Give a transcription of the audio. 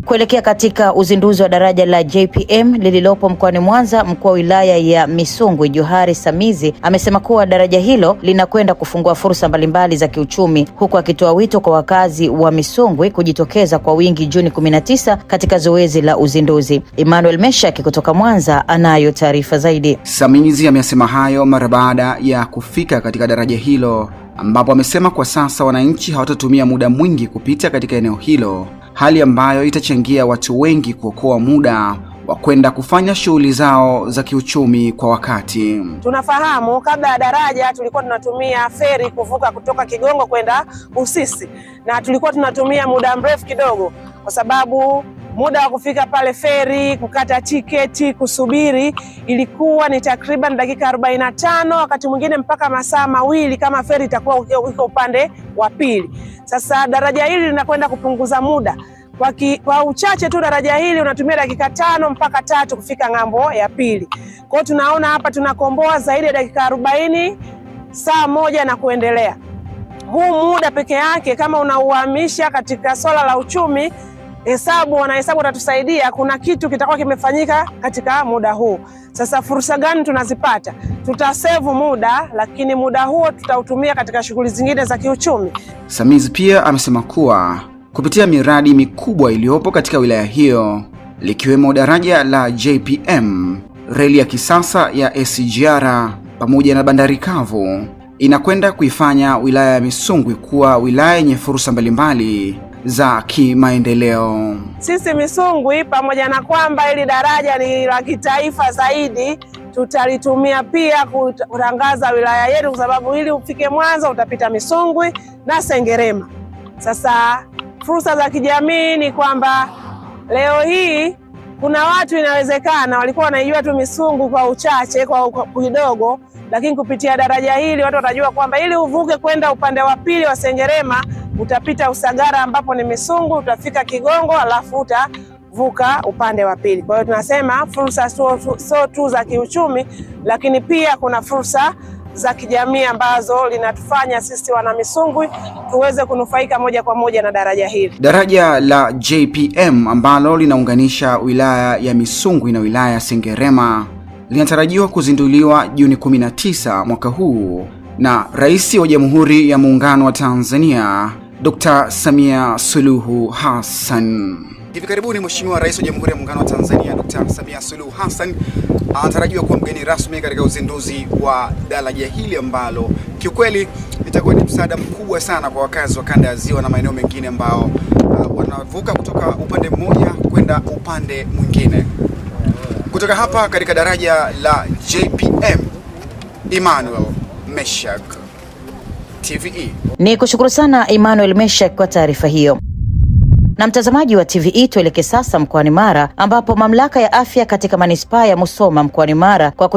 Kuelekea katika uzinduzi wa daraja la JPM lililopo mkoani Mwanza, mkuu wa wilaya ya Misungwi Johari Samizi amesema kuwa daraja hilo linakwenda kufungua fursa mbalimbali za kiuchumi, huku akitoa wito kwa wakazi wa Misungwi kujitokeza kwa wingi Juni 19 katika zoezi la uzinduzi. Emmanuel Meshaki kutoka Mwanza anayo taarifa zaidi. Samizi amesema hayo mara baada ya kufika katika daraja hilo, ambapo amesema kwa sasa wananchi hawatatumia muda mwingi kupita katika eneo hilo, hali ambayo itachangia watu wengi kuokoa muda wa kwenda kufanya shughuli zao za kiuchumi kwa wakati. Tunafahamu kabla ya daraja tulikuwa tunatumia feri kuvuka kutoka Kigongo kwenda Usisi, na tulikuwa tunatumia muda mrefu kidogo kwa sababu muda wa kufika pale feri, kukata tiketi, kusubiri ilikuwa ni takriban dakika 45, wakati mwingine mpaka masaa mawili kama feri itakuwa iko upande wa pili. Sasa daraja hili linakwenda kupunguza muda. Kwa uchache tu daraja hili unatumia dakika 5 mpaka 3 kufika ng'ambo ya pili. Kwa hiyo tunaona hapa tunakomboa zaidi ya dakika 40, saa moja na kuendelea. Huu muda peke yake kama unauhamisha katika swala la uchumi, wanahesabu watatusaidia, kuna kitu kitakuwa kimefanyika katika muda huu. Sasa fursa gani tunazipata? Tutasave muda, lakini muda huo tutautumia katika shughuli zingine za kiuchumi. Samizi pia amesema kuwa kupitia miradi mikubwa iliyopo katika wilaya hiyo, likiwemo daraja la JPM, reli ya kisasa ya SGR pamoja na bandari kavu, inakwenda kuifanya wilaya ya Misungwi kuwa wilaya yenye fursa mbalimbali za kimaendeleo. Sisi Misungwi, pamoja na kwamba ili daraja ni la kitaifa zaidi, tutalitumia pia kutangaza wilaya yetu, kwa sababu ili ufike Mwanza utapita Misungwi na Sengerema. Sasa fursa za kijamii ni kwamba leo hii kuna watu inawezekana walikuwa wanaijua tu Misungwi kwa uchache, kwa kidogo, lakini kupitia daraja hili watu watajua kwamba ili uvuke kwenda upande wa pili wa Sengerema utapita Usagara ambapo ni Misungwi, utafika Kigongo alafu utavuka upande wa pili. Kwa hiyo tunasema fursa sio tu za kiuchumi, lakini pia kuna fursa za kijamii ambazo linatufanya sisi wana Misungwi tuweze kunufaika moja kwa moja na daraja hili. Daraja la JPM ambalo linaunganisha wilaya ya Misungwi na wilaya ya Sengerema linatarajiwa kuzinduliwa Juni 19 mwaka huu na Rais wa Jamhuri ya Muungano wa Tanzania Dr. Samia Suluhu Hassan. Hivi karibuni Mheshimiwa Rais wa Jamhuri ya Muungano wa Tanzania Dr. Samia Suluhu Hassan anatarajiwa kuwa mgeni rasmi katika uzinduzi wa daraja hili ambalo kiukweli itakuwa ni msaada mkubwa sana kwa wakazi wa kanda ya Ziwa na maeneo mengine ambao wanavuka kutoka upande mmoja kwenda upande mwingine. Kutoka hapa katika daraja la JPM, Emmanuel Meshak, TVE. Ni kushukuru sana Emmanuel Meshak kwa taarifa hiyo. Na mtazamaji wa TVE, tuelekee sasa mkoani Mara ambapo mamlaka ya afya katika manispaa ya Musoma mkoani Mara kwa